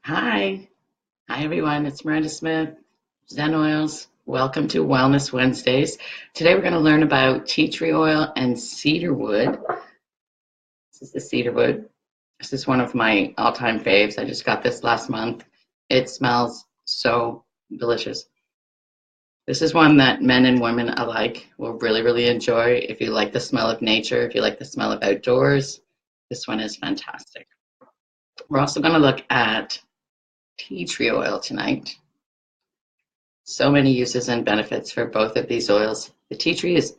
Hi. Hi, everyone. It's Miranda Smith, ZenOils. Welcome to Wellness Wednesdays. Today, we're going to learn about tea tree oil and cedarwood. This is the cedarwood. This is one of my all-time faves. I just got this last month. It smells so delicious. This is one that men and women alike will really enjoy. If you like the smell of nature, if you like the smell of outdoors, this one is fantastic. We're also going to look at tea tree oil tonight. So many uses and benefits for both of these oils. The tea tree is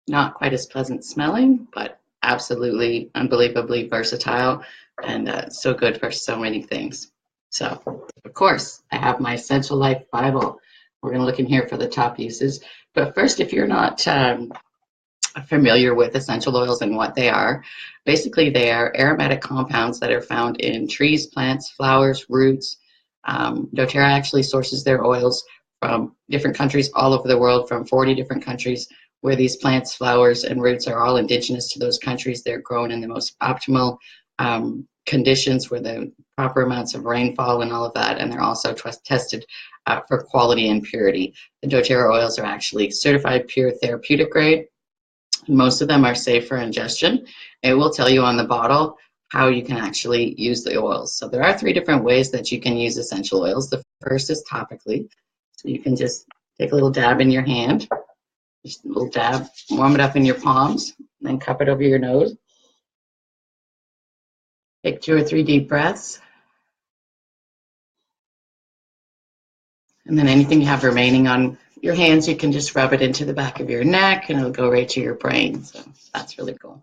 not quite as pleasant smelling, but absolutely unbelievably versatile and so good for so many things. So, of course, I have my Essential Life Bible. We're going to look in here for the top uses. But first, if you're not familiar with essential oils and what they are, basically they are aromatic compounds that are found in trees, plants, flowers, roots. doTERRA actually sources their oils from different countries all over the world, from 40 different countries, where these plants, flowers, and roots are all indigenous to those countries. They're grown in the most optimal conditions where the proper amounts of rainfall and all of that, and they're also tested for quality and purity. The doTERRA oils are actually certified pure therapeutic grade. Most of them are safe for ingestion. It will tell you on the bottle how you can actually use the oils. So there are 3 different ways that you can use essential oils. The first is topically. So you can just take a little dab in your hand, just a little dab, warm it up in your palms, and then cup it over your nose. Take 2 or 3 deep breaths. And then anything you have remaining on your hands, you can just rub it into the back of your neck and it'll go right to your brain. So that's really cool.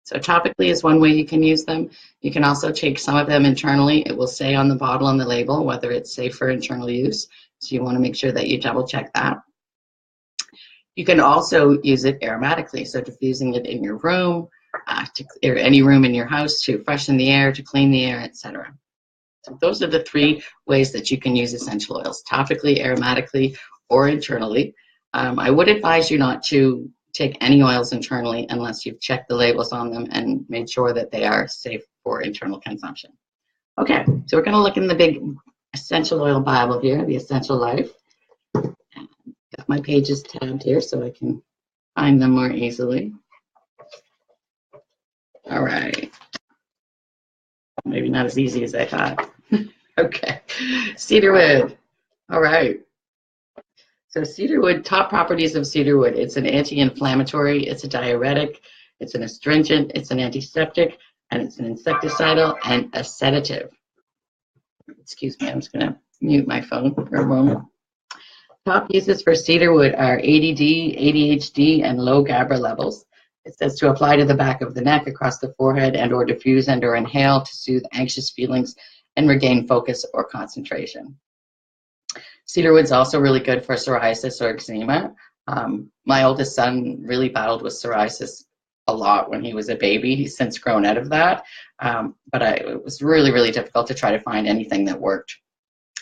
So topically is one way you can use them. You can also take some of them internally. It will say on the bottle on the label whether it's safe for internal use. So you want to make sure that you double check that. You can also use it aromatically, so diffusing it in your room, or any room in your house to freshen the air, to clean the air, etc. So those are the 3 ways that you can use essential oils: topically, aromatically, or internally. I would advise you not to take any oils internally unless you've checked the labels on them and made sure that they are safe for internal consumption. Okay, so we're going to look in the big essential oil Bible here, the Essential Life. Got my pages tabbed here so I can find them more easily. All right. Maybe not as easy as I thought. Okay, cedarwood. All right. So cedarwood, top properties of cedarwood: it's an anti-inflammatory, it's a diuretic, it's an astringent, it's an antiseptic, and it's an insecticidal and a sedative. Excuse me, I'm just going to mute my phone for a moment. Top uses for cedarwood are ADD, ADHD, and low GABA levels. It says to apply to the back of the neck, across the forehead, and or diffuse and or inhale to soothe anxious feelings and regain focus or concentration. Cedarwood's also really good for psoriasis or eczema. My oldest son really battled with psoriasis a lot when he was a baby. He's since grown out of that, but it was really difficult to try to find anything that worked.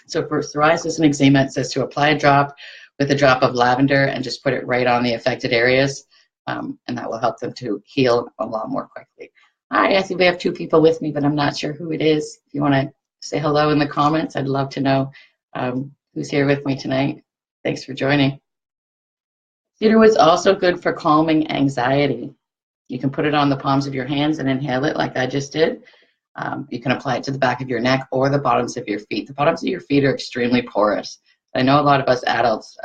So for psoriasis and eczema, it says to apply a drop with a drop of lavender and just put it right on the affected areas, and that will help them to heal a lot more quickly. Hi, I see we have 2 people with me, but I'm not sure who it is. If you want to say hello in the comments, I'd love to know who's here with me tonight. Thanks for joining. Cedarwood's also good for calming anxiety. You can put it on the palms of your hands and inhale it like I just did. You can apply it to the back of your neck or the bottoms of your feet. The bottoms of your feet are extremely porous. I know a lot of us adults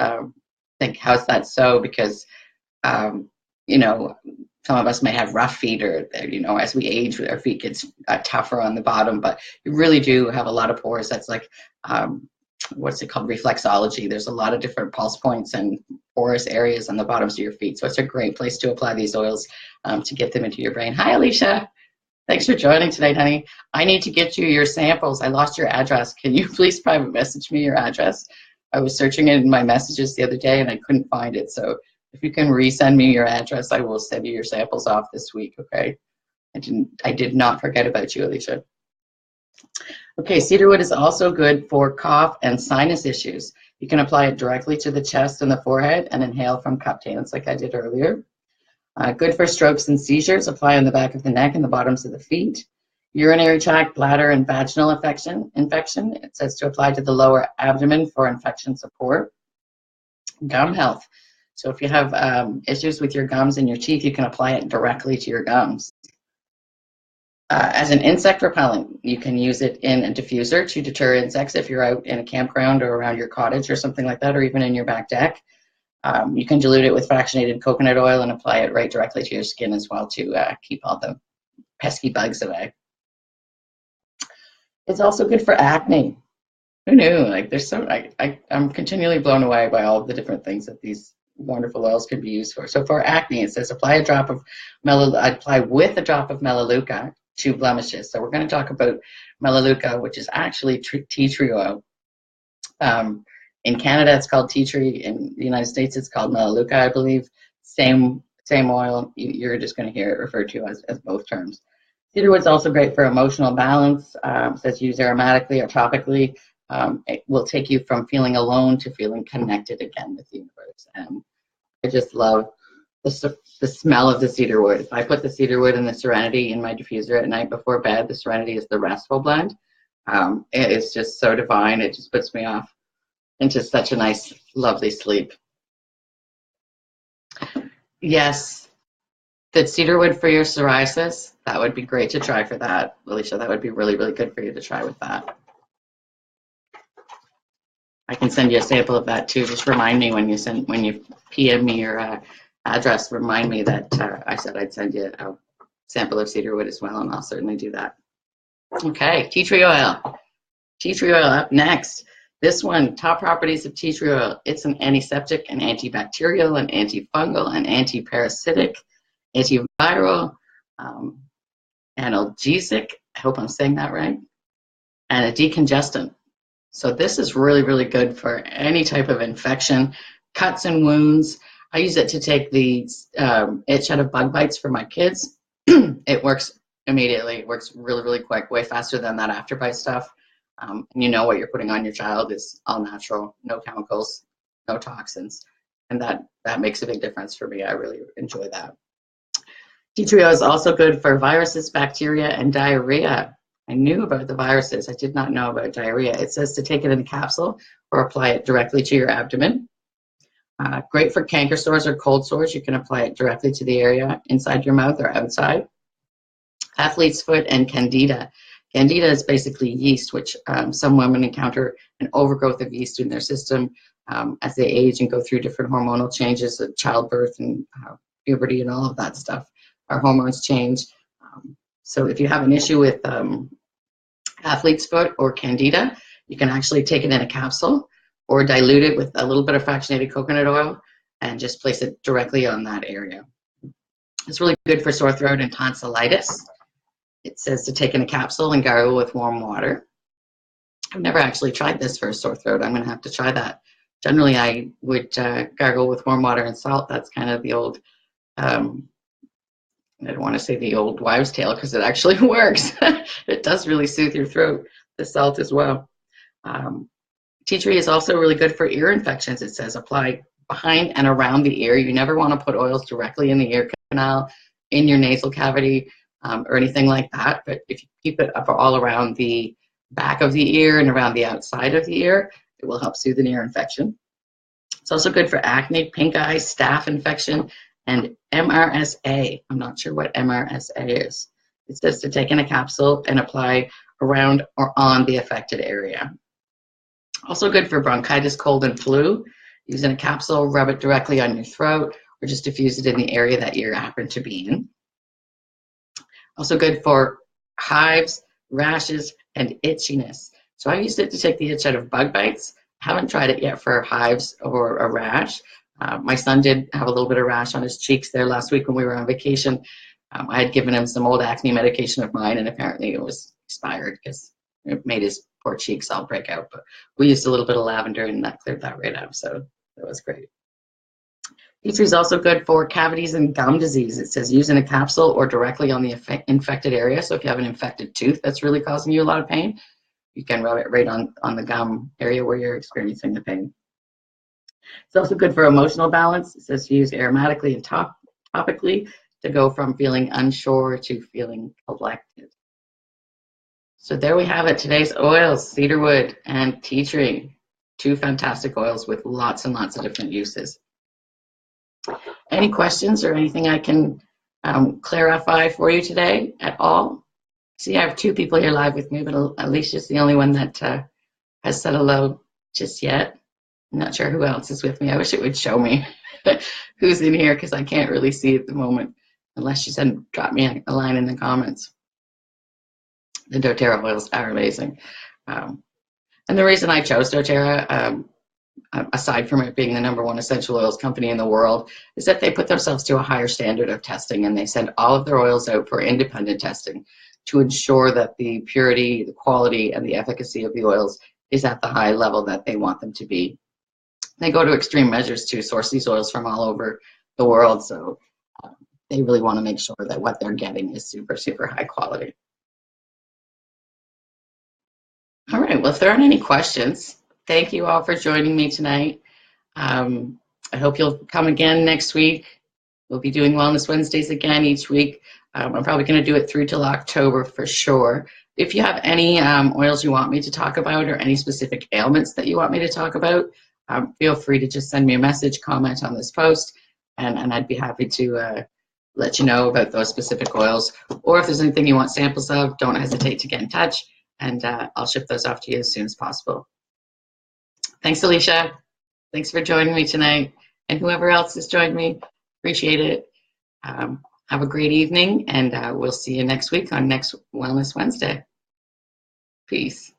think, how's that so? Because, some of us may have rough feet, or, as we age, our feet gets tougher on the bottom, but you really do have a lot of pores. That's like, what's it called, reflexology. There's a lot of different pulse points and porous areas on the bottoms of your feet. So it's a great place to apply these oils to get them into your brain. Hi, Alicia. Thanks for joining tonight, honey. I need to get you your samples. I lost your address. Can you please private message me your address? I was searching it in my messages the other day and I couldn't find it. So if you can resend me your address, I will send you your samples off this week, okay? I did not forget about you, Alicia. Okay, cedarwood is also good for cough and sinus issues. You can apply it directly to the chest and the forehead and inhale from cupped hands like I did earlier. Good for strokes and seizures. Apply on the back of the neck and the bottoms of the feet. Urinary tract, bladder, and vaginal infection. It says to apply to the lower abdomen for infection support. Gum health. So if you have issues with your gums and your teeth, you can apply it directly to your gums. As an insect repellent, you can use it in a diffuser to deter insects if you're out in a campground or around your cottage or something like that, or even in your back deck. You can dilute it with fractionated coconut oil and apply it right directly to your skin as well to keep all the pesky bugs away. It's also good for acne. Who knew? Like, there's so I'm continually blown away by all the different things that these wonderful oils can be used for. So for acne, it says apply with a drop of melaleuca to blemishes. So we're going to talk about melaleuca, which is actually tea tree oil. In Canada, it's called tea tree. In the United States, it's called melaleuca, I believe. Same oil. You're just going to hear it referred to as both terms. Cedarwood's also great for emotional balance. It says use aromatically or topically. It will take you from feeling alone to feeling connected again with the universe. And I just love the smell of the cedarwood. If I put the cedarwood and the serenity in my diffuser at night before bed, the serenity is the restful blend. It is just so divine. It just puts me off into such a nice, lovely sleep. Yes, the cedarwood for your psoriasis, that would be great to try for that, Alicia. That would be really, really good for you to try with that. I can send you a sample of that too. Just remind me when you PM me your address. Remind me that I said I'd send you a sample of cedarwood as well, and I'll certainly do that. Okay, tea tree oil. Tea tree oil up next. This one, top properties of tea tree oil. It's an antiseptic, an antibacterial, an antifungal, an antiparasitic, antiviral, analgesic. I hope I'm saying that right. And a decongestant. So this is really, really good for any type of infection, cuts and wounds. I use it to take the itch out of bug bites for my kids. It works immediately. It works really, really quick, way faster than that afterbite stuff. And you know what you're putting on your child is all natural, no chemicals, no toxins. And that makes a big difference for me. I really enjoy that. Tea tree oil is also good for viruses, bacteria, and diarrhea. I knew about the viruses. I did not know about diarrhea. It says to take it in a capsule or apply it directly to your abdomen. Great for canker sores or cold sores. You can apply it directly to the area inside your mouth or outside. Athlete's foot and candida. Candida is basically yeast, which some women encounter an overgrowth of yeast in their system as they age and go through different hormonal changes of childbirth and puberty and all of that stuff. Our hormones change. So if you have an issue with athlete's foot or candida, you can actually take it in a capsule or dilute it with a little bit of fractionated coconut oil and just place it directly on that area. It's really good for sore throat and tonsillitis. It says to take in a capsule and gargle with warm water. I've never actually tried this for a sore throat. I'm going to have to try that. Generally, I would gargle with warm water and salt. That's kind of the old, I don't want to say the old wives' tale because it actually works. It does really soothe your throat, the salt as well. Tea tree is also really good for ear infections. It says apply behind and around the ear. You never want to put oils directly in the ear canal, in your nasal cavity, or anything like that. But if you keep it up all around the back of the ear and around the outside of the ear, it will help soothe an ear infection. It's also good for acne, pink eye, staph infection, and MRSA. I'm not sure what MRSA is. It says to take in a capsule and apply around or on the affected area. Also good for bronchitis, cold, and flu. Use in a capsule, rub it directly on your throat, or just diffuse it in the area that you happen to be in. Also good for hives, rashes, and itchiness. So I used it to take the itch out of bug bites. Haven't tried it yet for hives or a rash. My son did have a little bit of rash on his cheeks there last week when we were on vacation. I had given him some old acne medication of mine, and apparently it was expired because it made his poor cheeks all break out. But we used a little bit of lavender, and that cleared that right up, so that was great. Tea tree is also good for cavities and gum disease. It says use in a capsule or directly on the infected area. So if you have an infected tooth that's really causing you a lot of pain, you can rub it right on the gum area where you're experiencing the pain. It's also good for emotional balance. It says to use aromatically and topically to go from feeling unsure to feeling collected. So there we have it. Today's oils, cedarwood and tea tree. Two fantastic oils with lots and lots of different uses. Any questions or anything I can clarify for you today at all? See, I have two people here live with me, but Alicia's the only one that has said hello just yet. I'm not sure who else is with me. I wish it would show me who's in here because I can't really see at the moment unless you said drop me a line in the comments. The doTERRA oils are amazing. And the reason I chose doTERRA, aside from it being the #1 essential oils company in the world, is that they put themselves to a higher standard of testing, and they send all of their oils out for independent testing to ensure that the purity, the quality, and the efficacy of the oils is at the high level that they want them to be. They go to extreme measures to source these oils from all over the world, so they really want to make sure that what they're getting is super, super high quality. All right, well, if there aren't any questions, thank you all for joining me tonight. I hope you'll come again next week. We'll be doing Wellness Wednesdays again each week. I'm probably going to do it through till October for sure. If you have any oils you want me to talk about or any specific ailments that you want me to talk about, feel free to just send me a message, comment on this post, and I'd be happy to let you know about those specific oils. Or if there's anything you want samples of, don't hesitate to get in touch, and I'll ship those off to you as soon as possible. Thanks, Alicia. Thanks for joining me tonight. And whoever else has joined me, appreciate it. Have a great evening, and we'll see you next week on next Wellness Wednesday. Peace.